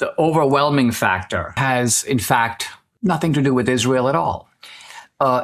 the overwhelming factor has, in fact, nothing to do with Israel at all.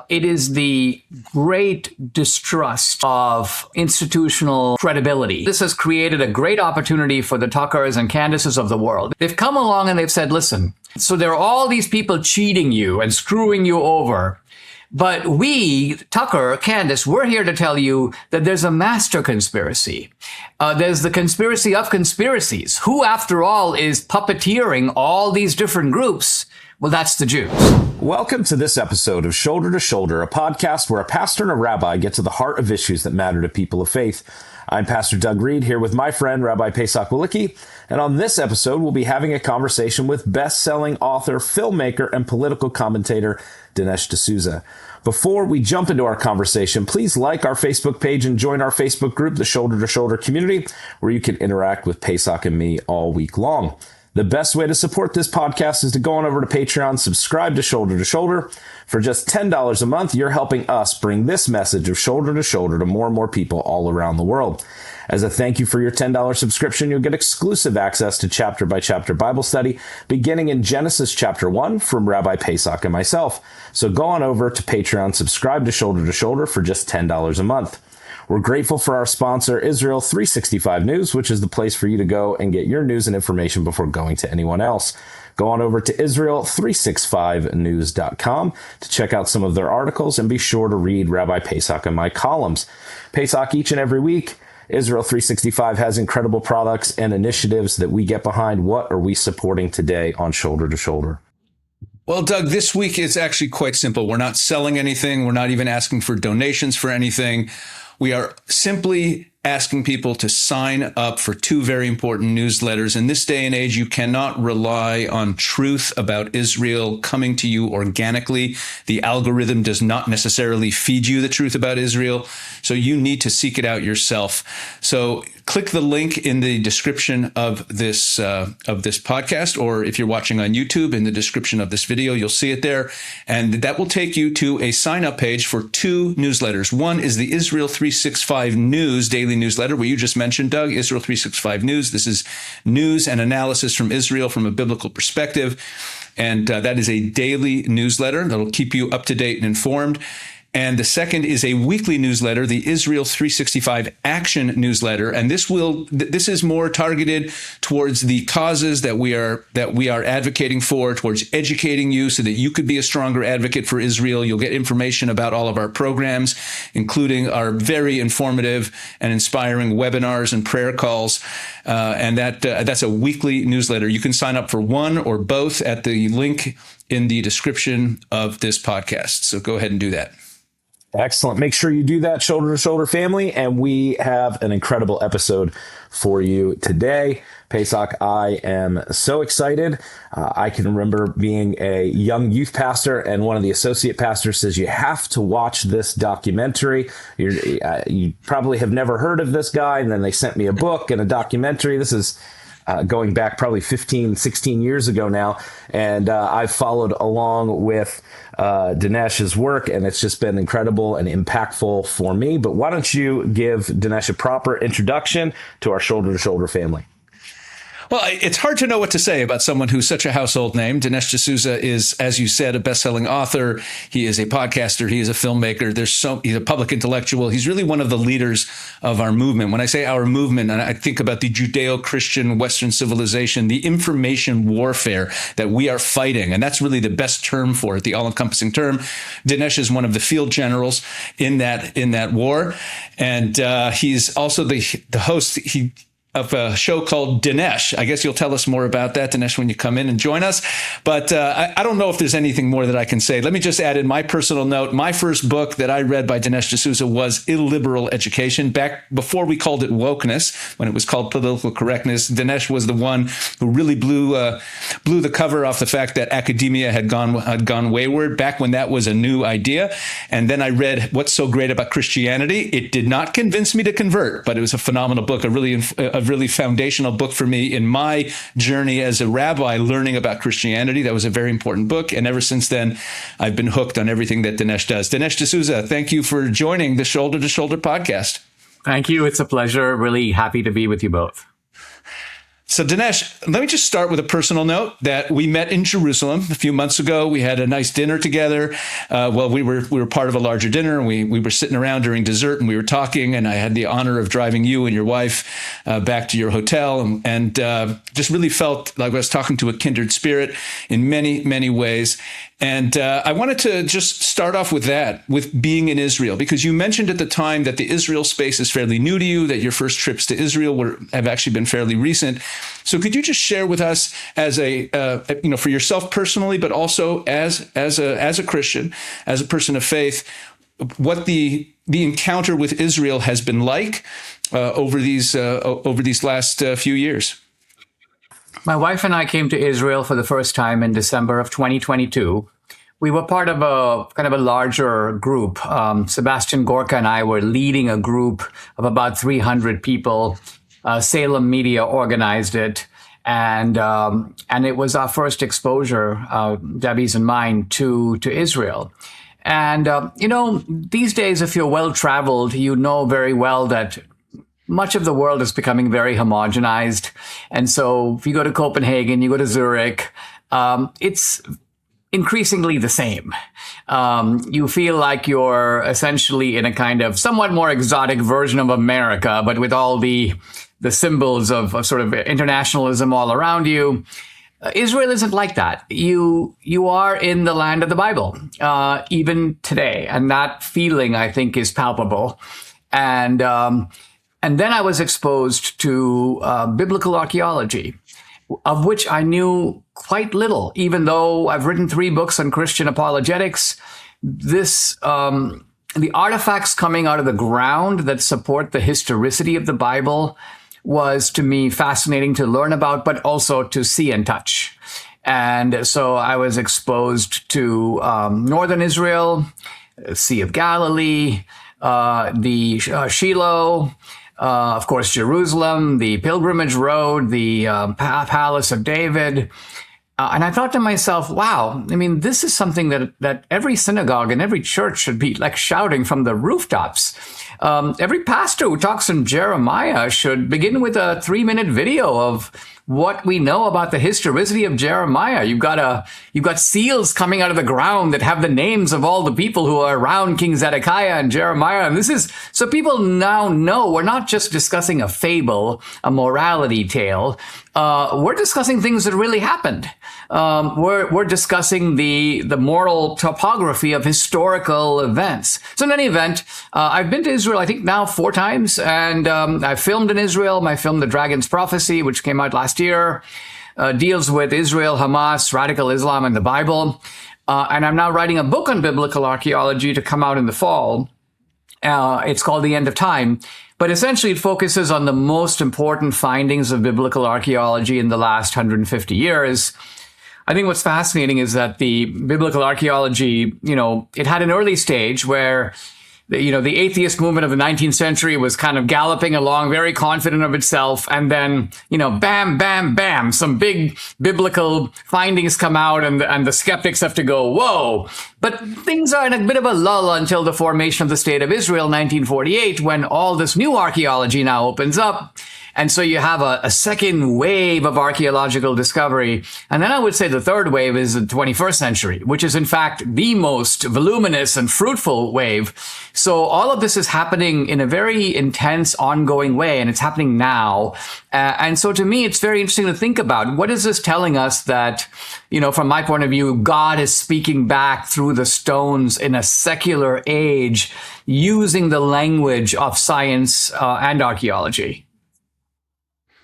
It is the great distrust of institutional credibility. This has created a great opportunity for the Tuckers and Candaces of the world. They've come along and they've said, listen, so there are all these people cheating you and screwing you over. But we, Tucker, Candace, we're here to tell you that there's a master conspiracy. There's the conspiracy of conspiracies. Who, after all, is puppeteering all these different groups? Well, that's the Jews. Welcome to this episode of Shoulder to Shoulder, a podcast where a pastor and a rabbi get to the heart of issues that matter to people of faith. I'm Pastor Doug Reed, here with my friend, Rabbi Pesach Wolicki, and on this episode, we'll be having a conversation with best-selling author, filmmaker, and political commentator, Dinesh D'Souza. Before we jump into our conversation, please like our Facebook page and join our Facebook group, the Shoulder to Shoulder community, where you can interact with Pesach and me all week long. The best way to support this podcast is to go on over to Patreon, subscribe to Shoulder. For just $10 a month, you're helping us bring this message of Shoulder to more and more people all around the world. As a thank you for your $10 subscription, you'll get exclusive access to chapter-by-chapter Bible study, beginning in Genesis chapter 1 from Rabbi Pesach and myself. So go on over to Patreon, subscribe to Shoulder for just $10 a month. We're grateful for our sponsor, Israel 365 News, which is the place for you to go and get your news and information before going to anyone else. Go on over to Israel365news.com to check out some of their articles and be sure to read Rabbi Pesach and my columns. Pesach each and every week. Israel 365 has incredible products and initiatives that we get behind. What are we supporting today on Shoulder to Shoulder? Well, Doug, this week is actually quite simple. We're not selling anything. We're not even asking for donations for anything. We are simply asking people to sign up for two very important newsletters. In this day and age, you cannot rely on truth about Israel coming to you organically. The algorithm does not necessarily feed you the truth about Israel, so you need to seek it out yourself. So click the link in the description of this podcast, or if you're watching on YouTube, in the description of this video, you'll see it there. And that will take you to a sign-up page for two newsletters. One is the Israel 365 News daily newsletter, where you just mentioned, Doug, Israel 365 News. This is news and analysis from Israel from a biblical perspective. And that is a daily newsletter that'll keep you up to date and informed. And the second is a weekly newsletter, the Israel 365 Action newsletter. And this is more targeted towards the causes that we are advocating for, towards educating you so that you could be a stronger advocate for Israel. You'll get information about all of our programs, including our very informative and inspiring webinars and prayer calls. And that's a weekly newsletter. You can sign up for one or both at the link in the description of this podcast. So go ahead and do that. Excellent. Make sure you do that, Shoulder to Shoulder family. And we have an incredible episode for you today. Pesach, I am so excited. I can remember being a young youth pastor, and one of the associate pastors says, you have to watch this documentary. You probably have never heard of this guy. And then they sent me a book and a documentary. This is going back probably 15, 16 years ago now. And I've followed along with Dinesh's work, and it's just been incredible and impactful for me. But why don't you give Dinesh a proper introduction to our Shoulder to Shoulder family? Well, it's hard to know what to say about someone who's such a household name. Dinesh D'Souza is, as you said, a best-selling author. He is a podcaster. He is a filmmaker. He's a public intellectual. He's really one of the leaders of our movement. When I say our movement, and I think about the Judeo-Christian Western civilization, the information warfare that we are fighting, and that's really the best term for it, the all-encompassing term. Dinesh is one of the field generals in that war, and he's also the host. Of a show called Dinesh. I guess you'll tell us more about that, Dinesh, when you come in and join us. But I don't know if there's anything more that I can say. Let me just add in my personal note. My first book that I read by Dinesh D'Souza was Illiberal Education, back before we called it wokeness, when it was called political correctness. Dinesh was the one who really blew the cover off the fact that academia had gone wayward back when that was a new idea. And then I read What's So Great About Christianity. It did not convince me to convert, but it was a phenomenal book, a really foundational book for me in my journey as a rabbi learning about Christianity. That was a very important book. And ever since then, I've been hooked on everything that Dinesh does. Dinesh D'Souza, thank you for joining the Shoulder to Shoulder podcast. Thank you. It's a pleasure. Really happy to be with you both. So Dinesh, let me just start with a personal note that we met in Jerusalem a few months ago. We had a nice dinner together. We were part of a larger dinner, and we were sitting around during dessert, and we were talking. And I had the honor of driving you and your wife back to your hotel, and just really felt like I was talking to a kindred spirit in many, many ways. And I wanted to just start off with that, with being in Israel, because you mentioned at the time that the Israel space is fairly new to you, that your first trips to Israel have actually been fairly recent. So could you just share with us, as for yourself personally, but also as a Christian, as a person of faith, what the encounter with Israel has been like over these last few years? My wife and I came to Israel for the first time in December of 2022. We were part of a kind of a larger group. Sebastian Gorka and I were leading a group of about 300 people. Salem Media organized it, and it was our first exposure, Debbie's and mine, to Israel. And these days, if you're well traveled, you know very well that much of the world is becoming very homogenized. And so if you go to Copenhagen, you go to Zurich, it's increasingly the same. You feel like you're essentially in a kind of somewhat more exotic version of America, but with all the symbols of sort of internationalism all around you. Israel isn't like that. You are in the land of the Bible, even today. And that feeling, I think, is palpable. And then I was exposed to biblical archaeology, of which I knew quite little, even though I've written 3 books on Christian apologetics. The artifacts coming out of the ground that support the historicity of the Bible was, to me, fascinating to learn about, but also to see and touch. And so I was exposed to northern Israel, Sea of Galilee, the Shiloh, of course, Jerusalem, the Pilgrimage Road, the Palace of David. And I thought to myself, wow, I mean, this is something that every synagogue and every church should be like shouting from the rooftops. Every pastor who talks in Jeremiah should begin with a 3-minute video of what we know about the historicity of Jeremiah. You've got seals coming out of the ground that have the names of all the people who are around King Zedekiah and Jeremiah. And so people now know we're not just discussing a fable, a morality tale. We're discussing things that really happened. We're discussing the moral topography of historical events. So in any event, I've been to Israel, I think now 4 times, and I filmed in Israel. My film, The Dragon's Prophecy, which came out last year, deals with Israel, Hamas, radical Islam, and the Bible. And I'm now writing a book on biblical archaeology to come out in the fall. It's called The End of Time. But essentially, it focuses on the most important findings of biblical archaeology in the last 150 years. I think what's fascinating is that the biblical archaeology, it had an early stage where, the atheist movement of the 19th century was kind of galloping along, very confident of itself. And then, bam, bam, bam, some big biblical findings come out and the skeptics have to go, whoa. But things are in a bit of a lull until the formation of the State of Israel, 1948, when all this new archaeology now opens up. And so you have a second wave of archaeological discovery. And then I would say the third wave is the 21st century, which is in fact the most voluminous and fruitful wave. So all of this is happening in a very intense, ongoing way, and it's happening now. And so to me, it's very interesting to think about, what is this telling us that, from my point of view, God is speaking back through the stones in a secular age using the language of science and archaeology.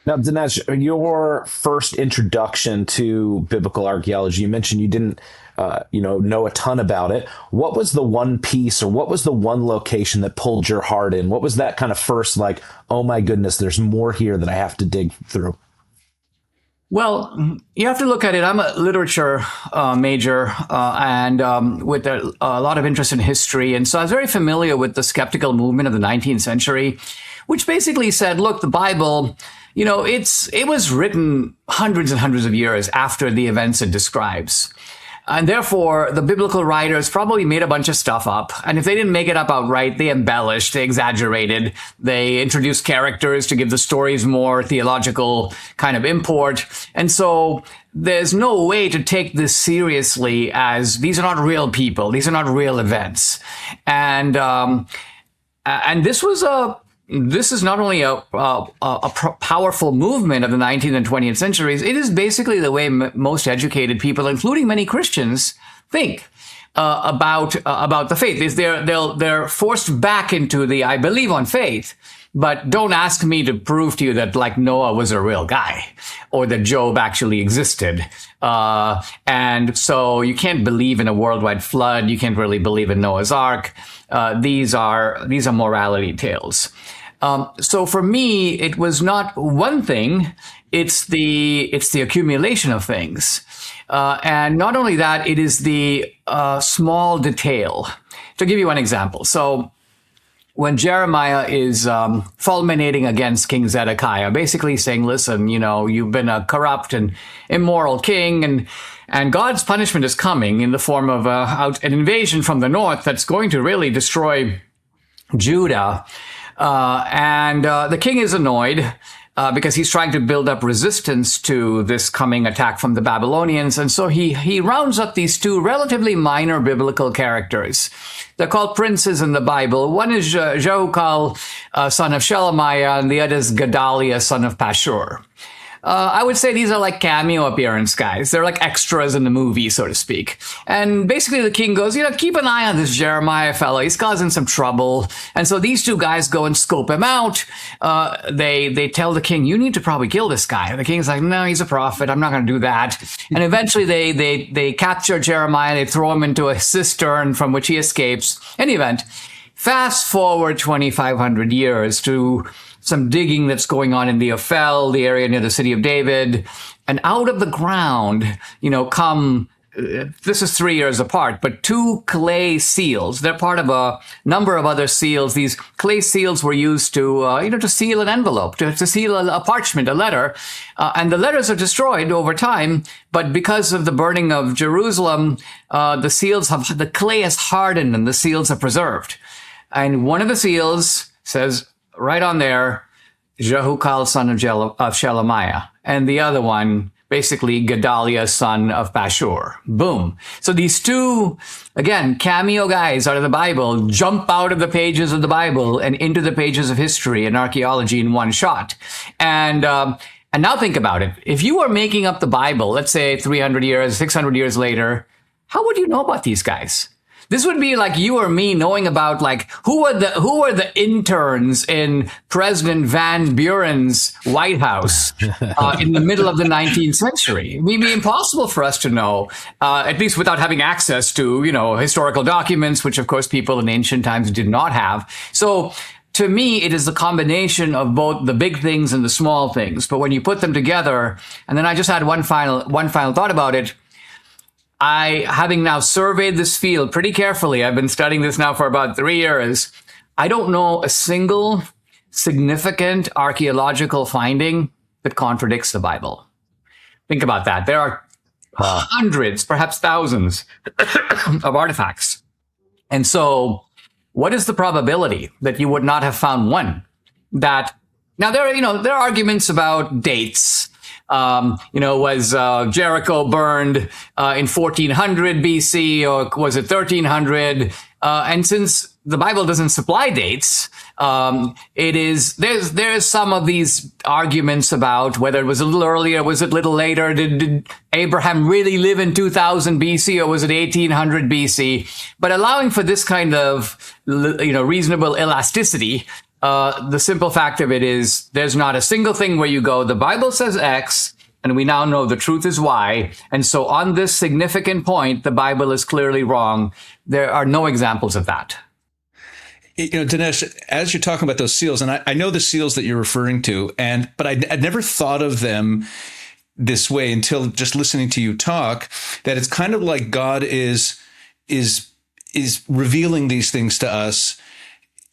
Now, Dinesh, your first introduction to biblical archaeology, you mentioned you didn't, know a ton about it. What was the one piece, or what was the one location that pulled your heart in? What was that kind of first, like, oh my goodness, there's more here that I have to dig through? Well, you have to look at it. I'm a literature major and with a lot of interest in history. And so I was very familiar with the skeptical movement of the 19th century, which basically said, look, the Bible, it was written hundreds and hundreds of years after the events it describes. And therefore, the biblical writers probably made a bunch of stuff up. And if they didn't make it up outright, they embellished, they exaggerated, they introduced characters to give the stories more theological kind of import. And so there's no way to take this seriously as these are not real people. These are not real events. And this is not only a powerful movement of the 19th and 20th centuries. It is basically the way most educated people, including many Christians, think about the faith. Is they're forced back into the I believe on faith, but don't ask me to prove to you that like Noah was a real guy or that Job actually existed. And so you can't believe in a worldwide flood. You can't really believe in Noah's Ark. These are morality tales. So for me, it was not one thing. It's the accumulation of things. And not only that, it is the small detail. To give you one example. So when Jeremiah is fulminating against King Zedekiah, basically saying, listen, you've been a corrupt and immoral king, and God's punishment is coming in the form of an invasion from the north that's going to really destroy Judah. And the king is annoyed because he's trying to build up resistance to this coming attack from the Babylonians. And so he rounds up these two relatively minor biblical characters. They're called princes in the Bible. One is Jehukal, son of Shelemiah, and the other is Gedaliah, son of Pashur. I would say these are like cameo appearance guys. They're like extras in the movie, so to speak. And basically the king goes, keep an eye on this Jeremiah fellow. He's causing some trouble. And so these two guys go and scope him out. They tell the king, you need to probably kill this guy. And the king's like, no, he's a prophet. I'm not going to do that. And eventually they capture Jeremiah. They throw him into a cistern from which he escapes. In any event, fast forward 2,500 years to some digging that's going on in the Ophel, the area near the city of David. And out of the ground, come, this is 3 years apart, but two clay seals. They're part of a number of other seals. These clay seals were used to, to seal an envelope, to seal a parchment, a letter. And the letters are destroyed over time. But because of the burning of Jerusalem, the clay has hardened and the seals are preserved. And one of the seals says, right on there, Jehukal, son of Shelemiah. And the other one, basically, Gedaliah, son of Pashur. Boom. So these two, again, cameo guys out of the Bible jump out of the pages of the Bible and into the pages of history and archaeology in one shot. And now think about it. If you were making up the Bible, let's say 300 years, 600 years later, how would you know about these guys? This would be like you or me knowing about who are the interns in President Van Buren's White House in the middle of the 19th century. It would be impossible for us to know, at least without having access to historical documents, which of course people in ancient times did not have. So to me, it is the combination of both the big things and the small things. But when you put them together, and then I just had one final thought about it. Having now surveyed this field pretty carefully, I've been studying this now for about 3 years. I don't know a single significant archaeological finding that contradicts the Bible. Think about that. There are hundreds, perhaps thousands of artifacts. And so what is the probability that you would not have found one that now there are arguments about dates. Was Jericho burned in 1400 BC or was it 1300? And since the Bible doesn't supply dates, there's some of these arguments about whether it was a little earlier, was it a little later? Did Abraham really live in 2000 BC or was it 1800 BC? But allowing for this kind of reasonable elasticity. The simple fact of it is there's not a single thing where you go, the Bible says X, and we now know the truth is Y. And so on this significant point, the Bible is clearly wrong. There are no examples of that. Dinesh, as you're talking about those seals, and I know the seals that you're referring to, but I'd never thought of them this way until just listening to you talk, that it's kind of like God is revealing these things to us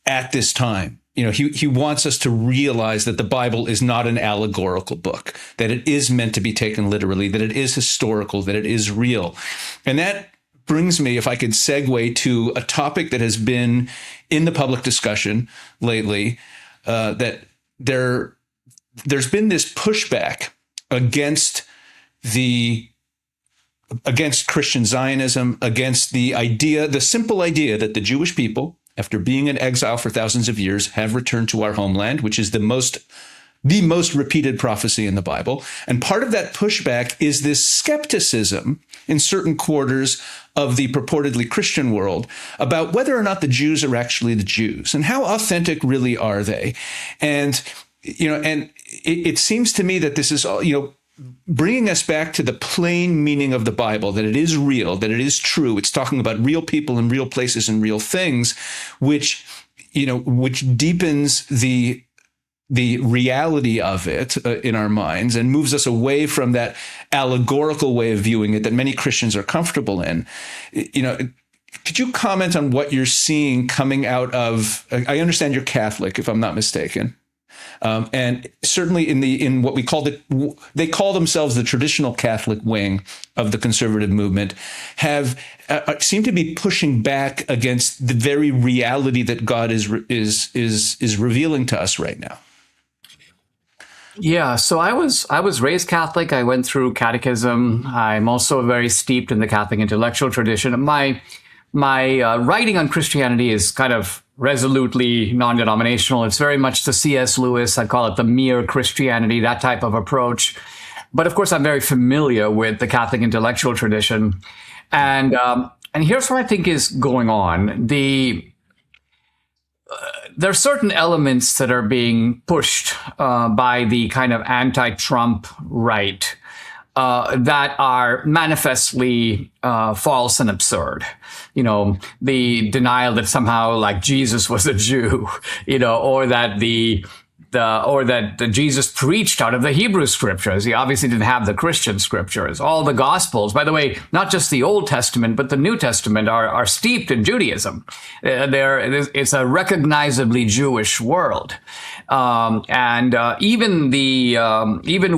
at this time. he wants us to realize that the Bible is not an allegorical book, that it is meant to be taken literally, that it is historical, that it is real. And that brings me, if I could segue to a topic that has been in the public discussion lately, that there's been this pushback against Christian Zionism, against the simple idea that the Jewish people, after being in exile for thousands of years, have returned to our homeland, which is the most repeated prophecy in the Bible. And part of that pushback is this skepticism in certain quarters of the purportedly Christian world about whether or not the Jews are actually the Jews and how authentic really are they. And, it seems to me that this is all, bringing us back to the plain meaning of the Bible, that it is real, that it is true. It's talking about real people and real places and real things, which deepens the reality of it in our minds and moves us away from that allegorical way of viewing it that many Christians are comfortable in. Could you comment on what you're seeing coming out of, I understand you're Catholic, if I'm not mistaken. And certainly in what they call themselves the traditional Catholic wing of the conservative movement, seem to be pushing back against the very reality that God is revealing to us right now. Yeah, so I was raised Catholic. I went through catechism. I'm also very steeped in the Catholic intellectual tradition. My writing on Christianity is kind of resolutely non-denominational. It's very much the C.S. Lewis, I call it the mere Christianity, that type of approach. But of course, I'm very familiar with the Catholic intellectual tradition. And here's what I think is going on. There are certain elements that are being pushed by the kind of anti-Trump right that are manifestly false and absurd. The denial that somehow like Jesus was a Jew, or that Jesus preached out of the Hebrew scriptures. He obviously didn't have the Christian scriptures. All the Gospels, by the way, not just the Old Testament, but the New Testament are steeped in Judaism. It's a recognizably Jewish world. Even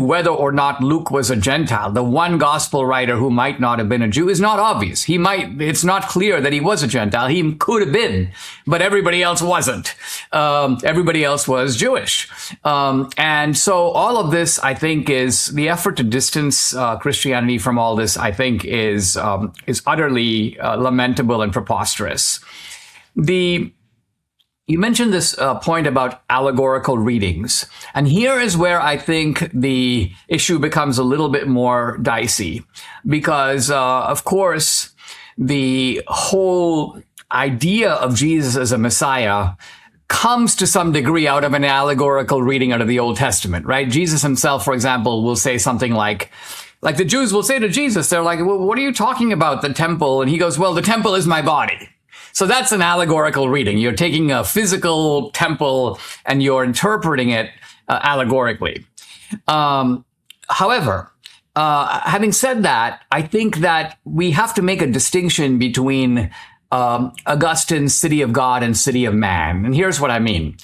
whether or not Luke was a Gentile, the one gospel writer who might not have been a Jew is not obvious. It's not clear that he was a Gentile. He could have been, but everybody else wasn't. Everybody else was Jewish. And so all of this, I think, is the effort to distance Christianity from all this, I think, is utterly lamentable and preposterous. You mentioned this point about allegorical readings. And here is where I think the issue becomes a little bit more dicey. Because, of course, the whole idea of Jesus as a Messiah comes to some degree out of an allegorical reading out of the Old Testament, right? Jesus himself, for example, will say something like the Jews will say to Jesus, they're like, well, what are you talking about, the temple? And he goes, well, the temple is my body. So that's an allegorical reading. You're taking a physical temple and you're interpreting it allegorically. However, having said that, I think that we have to make a distinction between Augustine's city of God and city of man. And here's what I mean.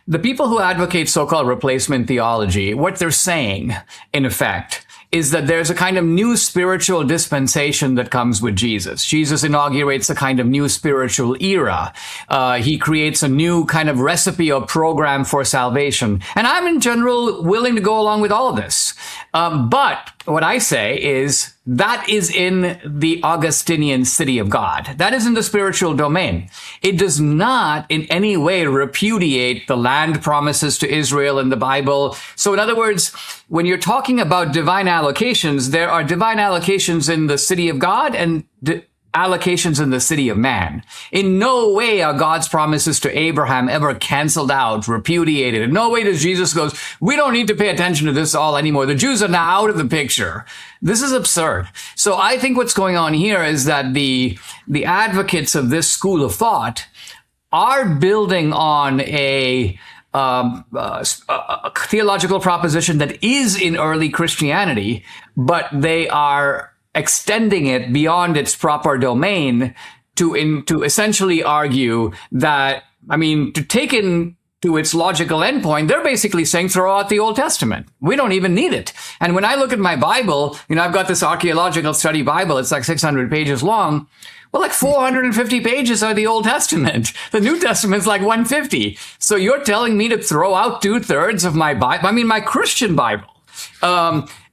The people who advocate so-called replacement theology, what they're saying, in effect, is that there's a kind of new spiritual dispensation that comes with Jesus. Jesus inaugurates a kind of new spiritual era. He creates a new kind of recipe or program for salvation. And I'm in general willing to go along with all of this. But what I say is that is in the Augustinian city of God. That is in the spiritual domain. It does not in any way repudiate the land promises to Israel in the Bible. So in other words, when you're talking about divine allocations, there are divine allocations in the city of God and allocations in the city of man. In no way are God's promises to Abraham ever canceled out, repudiated. In no way does Jesus go, we don't need to pay attention to this all anymore. The Jews are now out of the picture. This is absurd. So I think what's going on here is that the advocates of this school of thought are building on a theological proposition that is in early Christianity, but they are extending it beyond its proper domain to essentially argue that, to take in to its logical endpoint, they're basically saying throw out the Old Testament. We don't even need it. And when I look at my Bible, I've got this archaeological study Bible. It's like 600 pages long. Well, like 450 pages are the Old Testament. The New Testament's like 150. So you're telling me to throw out 2/3 of my Bible? My Christian Bible.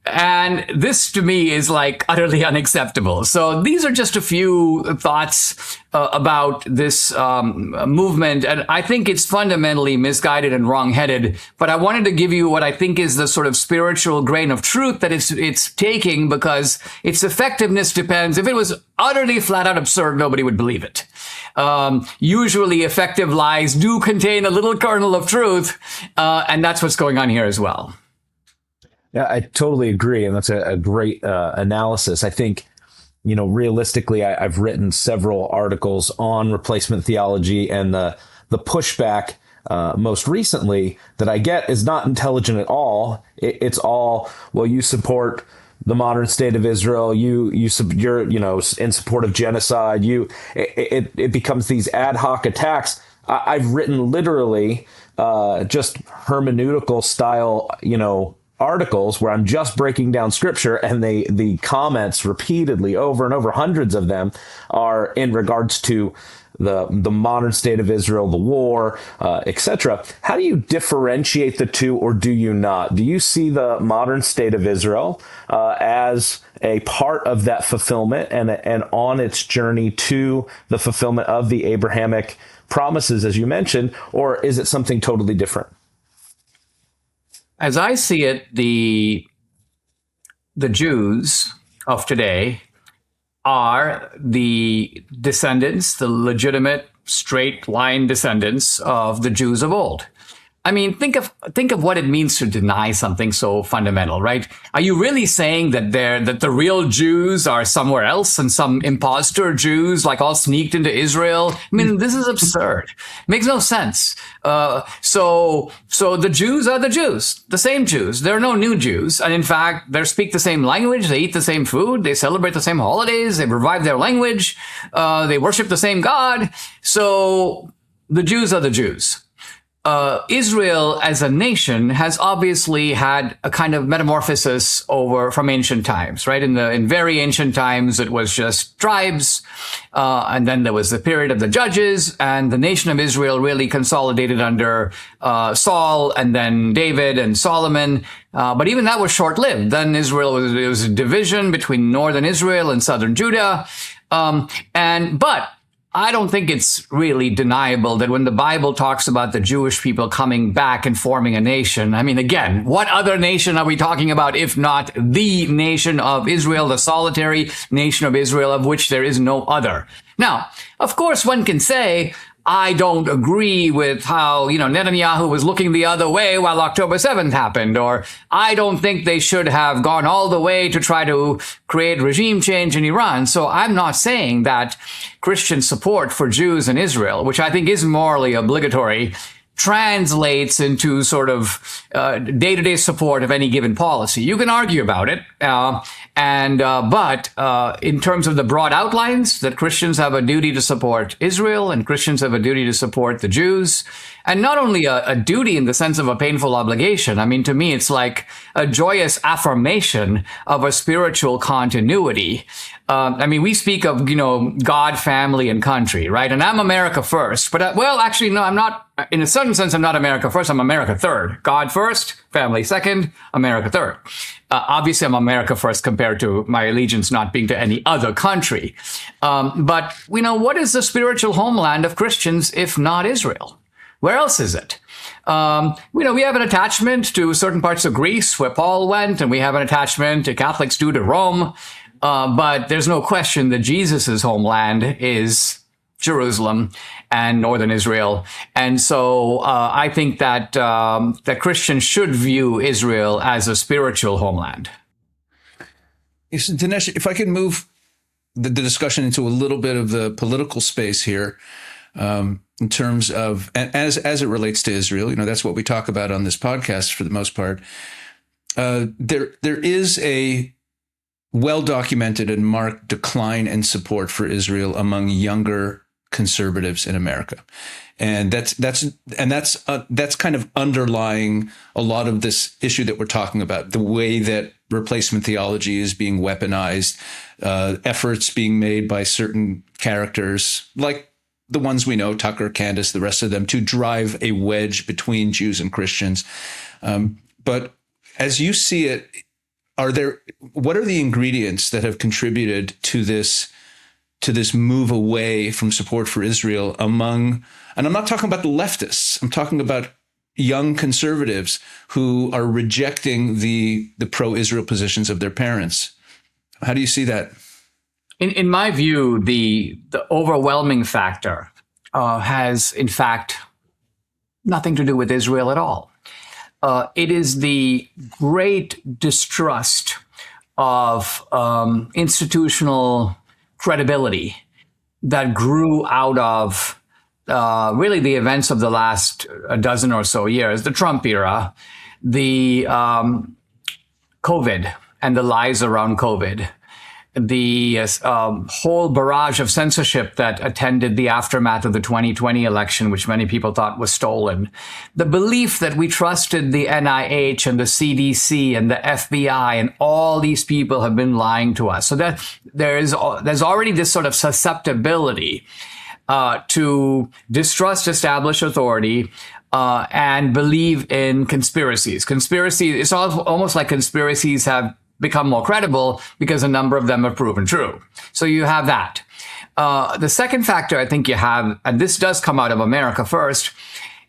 And this to me is like utterly unacceptable. So these are just a few thoughts about this movement. And I think it's fundamentally misguided and wrongheaded. But I wanted to give you what I think is the sort of spiritual grain of truth that it's taking, because its effectiveness depends. If it was utterly flat out absurd, nobody would believe it. Usually effective lies do contain a little kernel of truth. And that's what's going on here as well. Yeah, I totally agree. And that's a great analysis. I think, realistically, I've written several articles on replacement theology, and the pushback most recently that I get is not intelligent at all. It's all, well, you support the modern state of Israel. You're in support of genocide. It becomes these ad hoc attacks. I've written literally just hermeneutical style, articles where I'm just breaking down scripture, and the comments repeatedly over and over, hundreds of them, are in regards to the modern state of Israel, the war, etc. How do you differentiate the two, or do you not? Do you see the modern state of Israel as a part of that fulfillment and on its journey to the fulfillment of the Abrahamic promises, as you mentioned, or is it something totally different? As I see it, the Jews of today are the descendants, the legitimate straight line descendants of the Jews of old. Think of what it means to deny something so fundamental, right? Are you really saying that the real Jews are somewhere else, and some imposter Jews like all sneaked into Israel? This is absurd. Makes no sense. So the Jews are the Jews, the same Jews. There are no new Jews, and in fact, they speak the same language, they eat the same food, they celebrate the same holidays, they revive their language, they worship the same God. So the Jews are the Jews. Israel as a nation has obviously had a kind of metamorphosis from ancient times, right? In very ancient times, it was just tribes, and then there was the period of the judges, and the nation of Israel really consolidated under Saul, and then David and Solomon. But even that was short-lived. Then it was a division between northern Israel and southern Judah, but I don't think it's really deniable that when the Bible talks about the Jewish people coming back and forming a nation, again, what other nation are we talking about if not the nation of Israel, the solitary nation of Israel, of which there is no other? Now, of course, one can say, I don't agree with how, Netanyahu was looking the other way while October 7th happened, or I don't think they should have gone all the way to try to create regime change in Iran. So I'm not saying that Christian support for Jews in Israel, which I think is morally obligatory, translates into sort of day-to-day support of any given policy. You can argue about it, but in terms of the broad outlines, that Christians have a duty to support Israel and Christians have a duty to support the Jews, and not only a duty in the sense of a painful obligation. To me, it's like a joyous affirmation of a spiritual continuity. We speak of, God, family, and country, right? And I'm America first, but actually, no, I'm not. In a certain sense, I'm not America first. I'm America third. God first, family second, America third. Obviously, I'm America first compared to my allegiance not being to any other country. But what is the spiritual homeland of Christians if not Israel? Where else is it? We have an attachment to certain parts of Greece where Paul went, and we have an attachment to Catholics do to Rome. But there's no question that Jesus's homeland is Jerusalem and northern Israel. And so I think that Christians should view Israel as a spiritual homeland. Yes, Dinesh, if I could move the discussion into a little bit of the political space here, in terms of, and as it relates to Israel, that's what we talk about on this podcast for the most part. There is a well-documented and marked decline in support for Israel among younger conservatives in America. And that's kind of underlying a lot of this issue that we're talking about, the way that replacement theology is being weaponized, efforts being made by certain characters like the ones we know, Tucker, Candace, the rest of them, to drive a wedge between Jews and Christians. But as you see it, what are the ingredients that have contributed to this move away from support for Israel among, and I'm not talking about the leftists, I'm talking about young conservatives who are rejecting the pro-Israel positions of their parents? How do you see that? In my view, the overwhelming factor has, in fact, nothing to do with Israel at all. It is the great distrust of institutional credibility that grew out of really the events of the last dozen or so years, the Trump era, the COVID and the lies around COVID, the whole barrage of censorship that attended the aftermath of the 2020 election, which many people thought was stolen, the belief that we trusted the NIH and the CDC and the FBI and all these people have been lying to us. So that there's already this sort of susceptibility to distrust established authority and believe in conspiracies. It's almost like conspiracies have become more credible because a number of them have proven true. So you have that. The second factor I think you have, and this does come out of America first,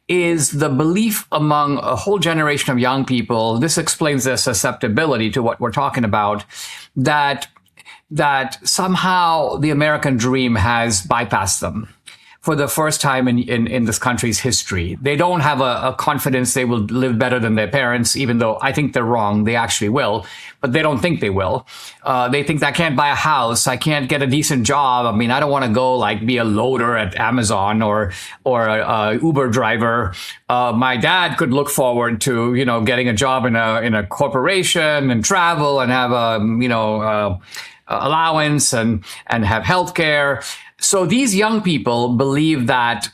is the belief among a whole generation of young people, this explains their susceptibility to what we're talking about, that somehow the American dream has bypassed them for the first time in this country's history. They don't have a confidence they will live better than their parents, even though I think they're wrong. They actually will, but they don't think they will. They think I can't buy a house. I can't get a decent job. I mean, I don't want to go like be a loader at Amazon or a Uber driver. My dad could look forward to, getting a job in a corporation and travel and have allowance and have health care. So these young people believe that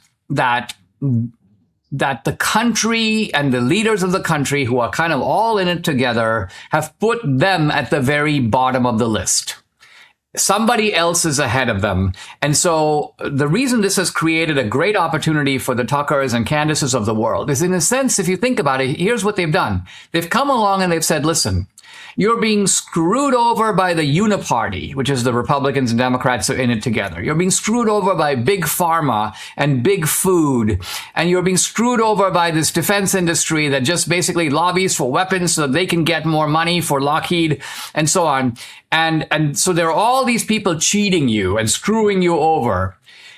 the country and the leaders of the country, who are kind of all in it together, have put them at the very bottom of the list. Somebody else is ahead of them. And so the reason this has created a great opportunity for the Tuckers and Candaces of the world is, in a sense, if you think about it, here's what they've done. They've come along and they've said, listen, you're being screwed over by the Uniparty, which is the Republicans and Democrats are in it together. You're being screwed over by big pharma and big food. And you're being screwed over by this defense industry that just basically lobbies for weapons so that they can get more money for Lockheed and so on. And so there are all these people cheating you and screwing you over.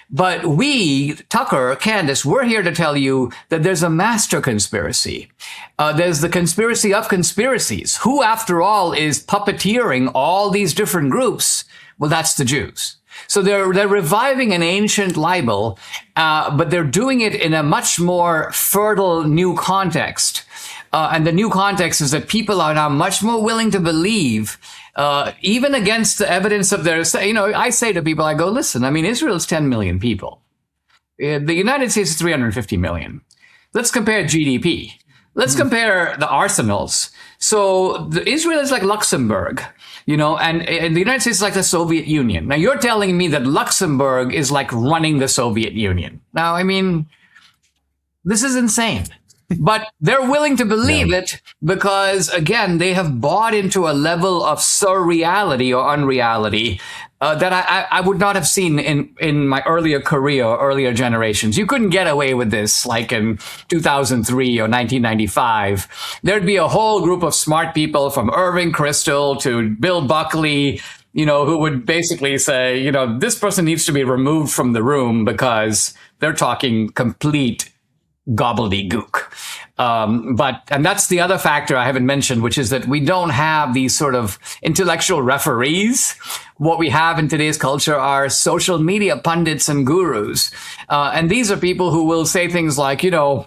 But we, Tucker, Candace, we're here to tell you that there's a master conspiracy. There's the conspiracy of conspiracies. Who, after all, is puppeteering all these different groups? Well, that's the Jews. So they're reviving an ancient libel, but they're doing it in a much more fertile new context. And the new context is that people are now much more willing to believe, even against the evidence of their, I say to people, I go, listen, I mean, Israel is 10 million people. The United States is 350 million. Let's compare GDP. Let's compare the arsenals. So Israel is like Luxembourg, and the United States is like the Soviet Union. Now, you're telling me that Luxembourg is like running the Soviet Union. Now, I mean, this is insane. But they're willing to believe it because, again, they have bought into a level of surreality or unreality that I would not have seen in my earlier career or earlier generations. You couldn't get away with this like in 2003 or 1995. There'd be a whole group of smart people from Irving Kristol to Bill Buckley, who would basically say, this person needs to be removed from the room because they're talking complete gobbledygook. And that's the other factor I haven't mentioned, which is that we don't have these sort of intellectual referees. What we have in today's culture are social media pundits and gurus. And these are people who will say things like, I'm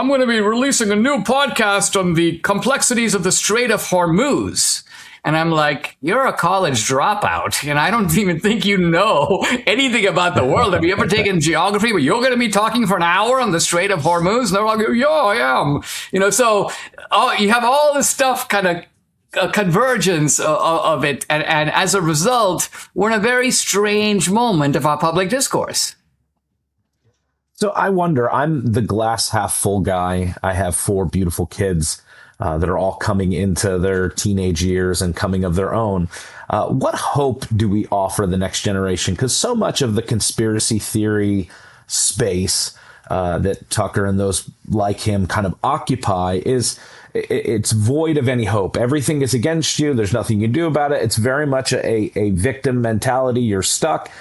going to be releasing a new podcast on the complexities of the Strait of Hormuz. And I'm like, you're a college dropout, and I don't even think you know anything about the world. Have you ever taken geography? But you're going to be talking for an hour on the Strait of Hormuz? And they're like, yeah, I am. So you have all this stuff kind of convergence of it. And as a result, we're in a very strange moment of our public discourse. So I wonder, I'm the glass half full guy. I have 4 beautiful kids that are all coming into their teenage years and coming of their own. What hope do we offer the next generation? Because so much of the conspiracy theory space that Tucker and those like him kind of occupy it's void of any hope. Everything is against you. There's nothing you can do about it. It's very much a victim mentality. You're stuck.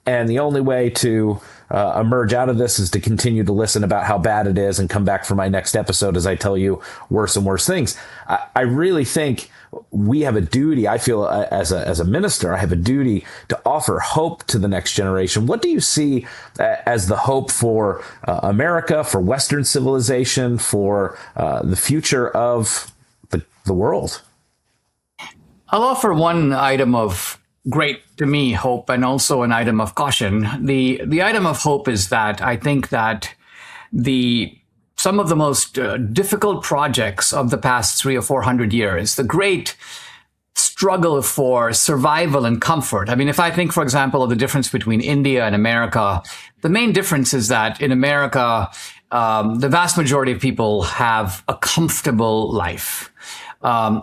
And the only way to emerge out of this is to continue to listen about how bad it is and come back for my next episode as I tell you worse and worse things. I really think we have a duty. I feel as a minister, I have a duty to offer hope to the next generation. What do you see as the hope for America, for Western civilization, for the future of the world? I'll offer one item of great, to me, hope, and also an item of caution. The item of hope is that I think that some of the most difficult projects of the past 300 or 400 years, the great struggle for survival and comfort. I mean, if I think, for example, of the difference between India and America, the main difference is that in America, the vast majority of people have a comfortable life. India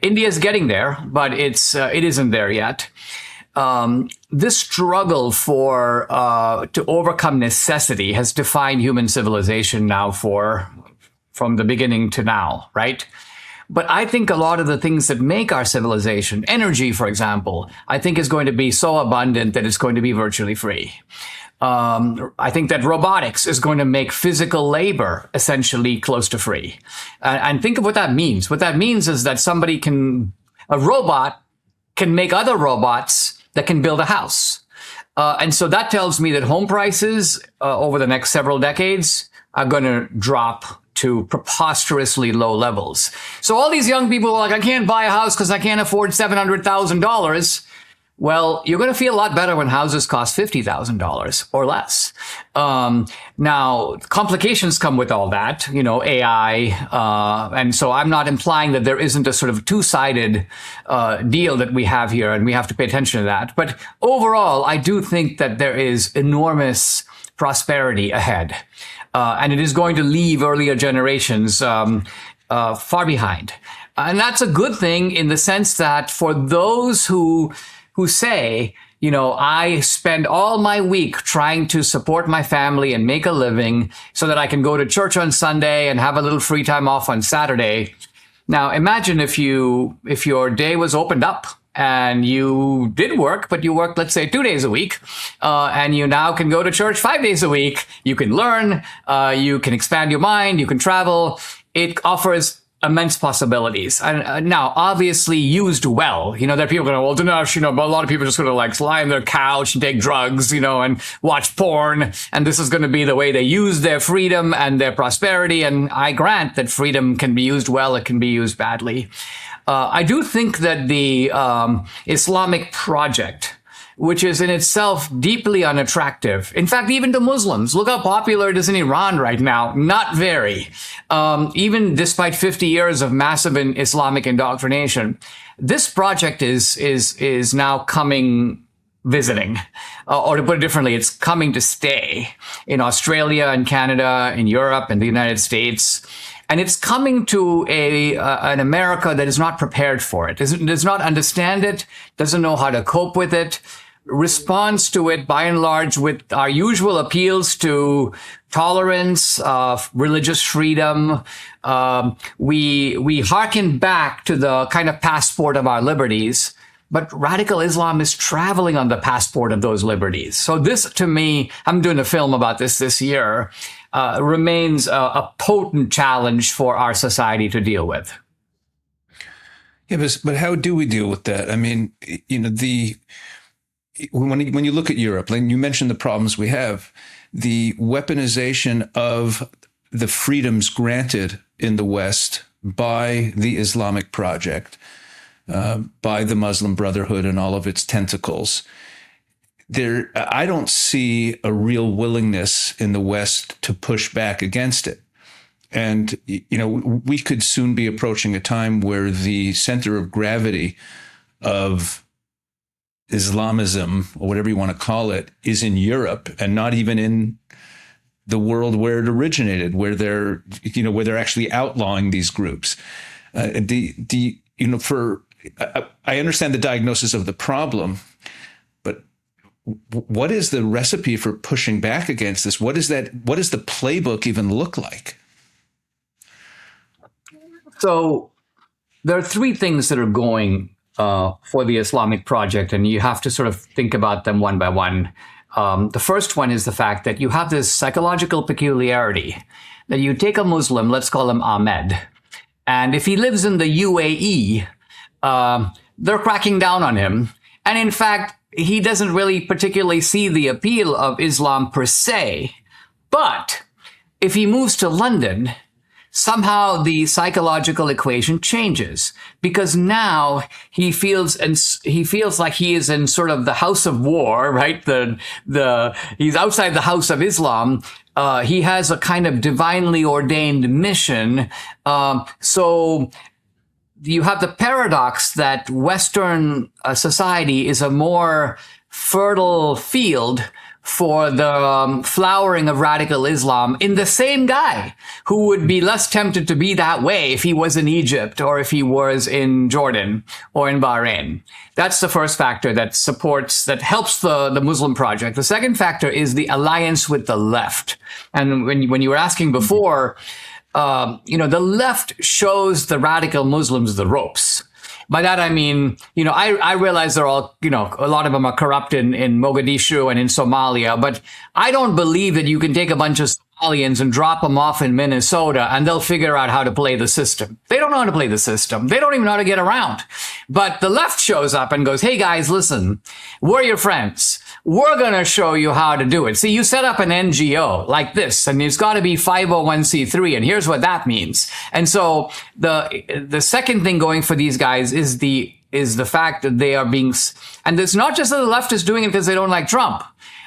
is getting there, but it isn't there yet. This struggle to overcome necessity has defined human civilization now from the beginning to now, right? But I think a lot of the things that make our civilization, energy, for example, I think is going to be so abundant that it's going to be virtually free. I think that robotics is going to make physical labor essentially close to free. And think of what that means. What that means is that a robot can make other robots that can build a house. And so that tells me that home prices over the next several decades are going to drop to preposterously low levels. So all these young people are like, I can't buy a house because I can't afford $700,000. Well, you're going to feel a lot better when houses cost $50,000 or less. Now, complications come with all that, AI. And so I'm not implying that there isn't a sort of two-sided deal that we have here, and we have to pay attention to that. But overall, I do think that there is enormous prosperity ahead. And it is going to leave earlier generations far behind. And that's a good thing in the sense that for those who say, I spend all my week trying to support my family and make a living so that I can go to church on Sunday and have a little free time off on Saturday. Now, imagine if your day was opened up and you did work, but you worked, let's say, 2 days a week, and you now can go to church 5 days a week. You can learn, you can expand your mind, you can travel. It offers immense possibilities. And now, obviously, used well. There are people going, well, Dinesh, but a lot of people are just going to lie on their couch and take drugs, and watch porn. And this is going to be the way they use their freedom and their prosperity. And I grant that freedom can be used well. It can be used badly. I do think that the Islamic project, which is in itself deeply unattractive. In fact, even to Muslims. Look how popular it is in Iran right now. Not very. Even despite 50 years of massive Islamic indoctrination, this project is now visiting. Or to put it differently, it's coming to stay in Australia and Canada, in Europe and the United States. And it's coming to an America that is not prepared for it, does not understand it, doesn't know how to cope with it, responds to it by and large with our usual appeals to tolerance, religious freedom. We hearken back to the kind of passport of our liberties, but radical Islam is traveling on the passport of those liberties. So this, to me, I'm doing a film about this year, remains a potent challenge for our society to deal with. Yeah, but how do we deal with that? I mean, when you look at Europe, and you mentioned the problems we have, the weaponization of the freedoms granted in the West by the Islamic project, by the Muslim Brotherhood and all of its tentacles, I don't see a real willingness in the West to push back against it. And, we could soon be approaching a time where the center of gravity of Islamism, or whatever you want to call it, is in Europe and not even in the world where it originated, where they're actually outlawing these groups. I understand the diagnosis of the problem, but what is the recipe for pushing back against this? What does the playbook even look like? So there are three things that are going for the Islamic project, and you have to sort of think about them one by one. The first one is the fact that you have this psychological peculiarity that you take a Muslim, let's call him Ahmed, and if he lives in the UAE, they're cracking down on him. And in fact, he doesn't really particularly see the appeal of Islam per se. But if he moves to London, somehow the psychological equation changes, because now he feels like he is in sort of the house of war, right? He's outside the house of Islam. He has a kind of divinely ordained mission. So you have the paradox that Western society is a more fertile field for the flowering of radical Islam in the same guy who would be less tempted to be that way if he was in Egypt or if he was in Jordan or in Bahrain. That's the first factor that helps the Muslim project. The second factor is the alliance with the left. And when you were asking before, the left shows the radical Muslims the ropes. By that, I mean, I realize they're all, a lot of them are corrupt in Mogadishu and in Somalia, but I don't believe that you can take a bunch of Somalians and drop them off in Minnesota and they'll figure out how to play the system. They don't know how to play the system. They don't even know how to get around. But the left shows up and goes, hey guys, listen, we're your friends. We're going to show you how to do it. See, you set up an NGO like this, and it's got to be 501c3, and here's what that means. And so the second thing going for these guys is the fact that they are being, and it's not just that the left is doing it because they don't like Trump.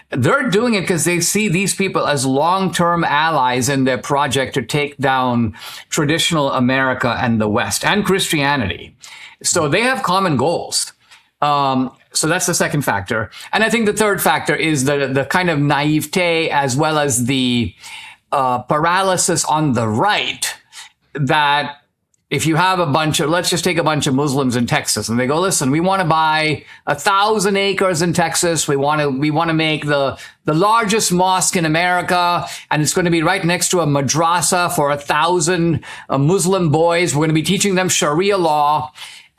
They're doing it because they see these people as long-term allies in their project to take down traditional America and the West and Christianity. So they have common goals. So that's the second factor. And I think the third factor is the kind of naivete as well as the paralysis on the right, that if you have let's just take a bunch of Muslims in Texas and they go, listen, we want to buy 1,000 acres in Texas. We want to make the largest mosque in America, and it's going to be right next to a madrasa for 1,000 Muslim boys. We're going to be teaching them Sharia law.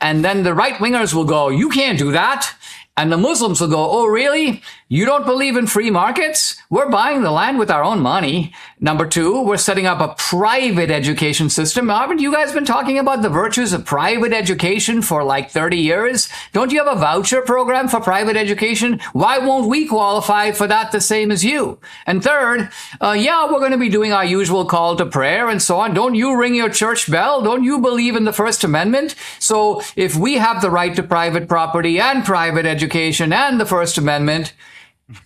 And then the right wingers will go, you can't do that. And the Muslims will go, oh, really? You don't believe in free markets? We're buying the land with our own money. Number two, we're setting up a private education system. Haven't you guys been talking about the virtues of private education for like 30 years? Don't you have a voucher program for private education? Why won't we qualify for that the same as you? And third, we're going to be doing our usual call to prayer and so on. Don't you ring your church bell? Don't you believe in the First Amendment? So if we have the right to private property and private education and the First Amendment,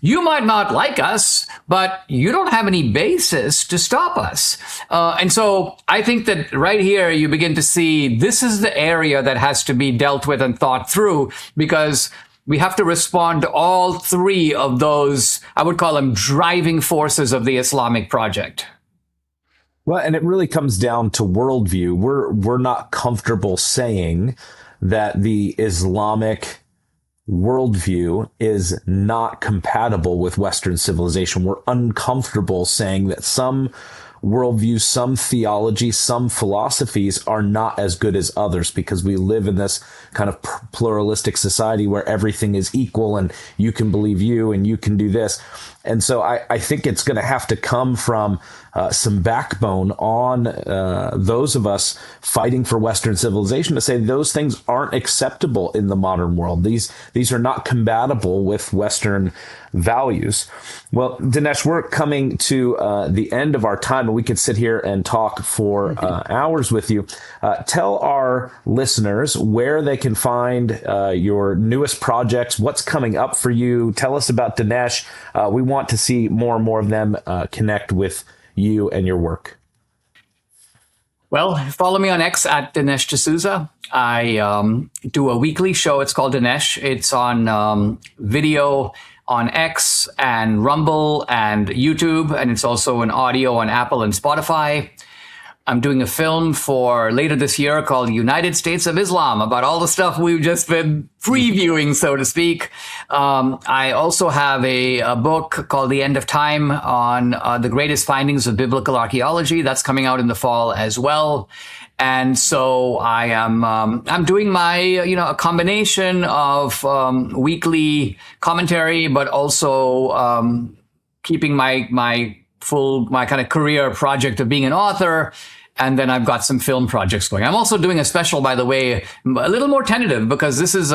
you might not like us, but you don't have any basis to stop us. And so I think that right here you begin to see this is the area that has to be dealt with and thought through, because we have to respond to all three of those, I would call them driving forces of the Islamic project. Well, and it really comes down to worldview. We're not comfortable saying that the Islamic worldview is not compatible with Western civilization. We're uncomfortable saying that some worldviews, some theology, some philosophies are not as good as others, because we live in this kind of pluralistic society where everything is equal and you can believe you and you can do this. And so I think it's going to have to come from some backbone on those of us fighting for Western civilization to say those things aren't acceptable in the modern world. These are not compatible with Western values. Well, Dinesh, we're coming to the end of our time. we could sit here and talk for hours with you. Tell our listeners where they can find your newest projects, what's coming up for you. Tell us about Dinesh. We want to see more and more of them connect with you and your work. Well, follow me on X at Dinesh D'Souza. I do a weekly show. It's called Dinesh. It's on video on X and Rumble and YouTube, and it's also an audio on Apple and Spotify. I'm doing a film for later this year called United States of Islam, about all the stuff we've just been previewing, so to speak. I also have a book called The End of Time on the greatest findings of biblical archaeology. That's coming out in the fall as well. And so I am, I'm doing my, a combination of weekly commentary, but also keeping my kind of career project of being an author. And then I've got some film projects going. I'm also doing a special, by the way, a little more tentative, because this is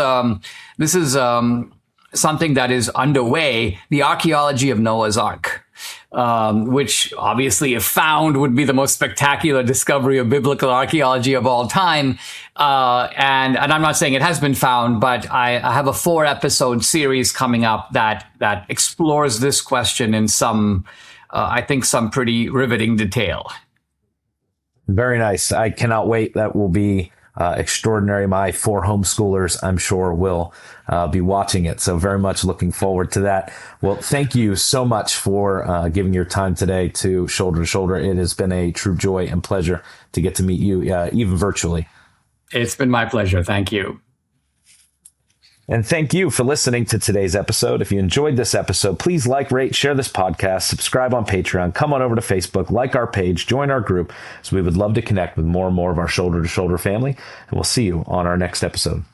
something that is underway, the archaeology of Noah's Ark. Which obviously, if found, would be the most spectacular discovery of biblical archaeology of all time. And I'm not saying it has been found, but I have a 4-episode series coming up that explores this question in some pretty riveting detail. Very nice. I cannot wait. That will be extraordinary. My 4 homeschoolers, I'm sure, will be watching it. So very much looking forward to that. Well, thank you so much for giving your time today to Shoulder to Shoulder. It has been a true joy and pleasure to get to meet you, even virtually. It's been my pleasure. Thank you. And thank you for listening to today's episode. If you enjoyed this episode, please like, rate, share this podcast, subscribe on Patreon, come on over to Facebook, like our page, join our group, so we would love to connect with more and more of our Shoulder to Shoulder family. And we'll see you on our next episode.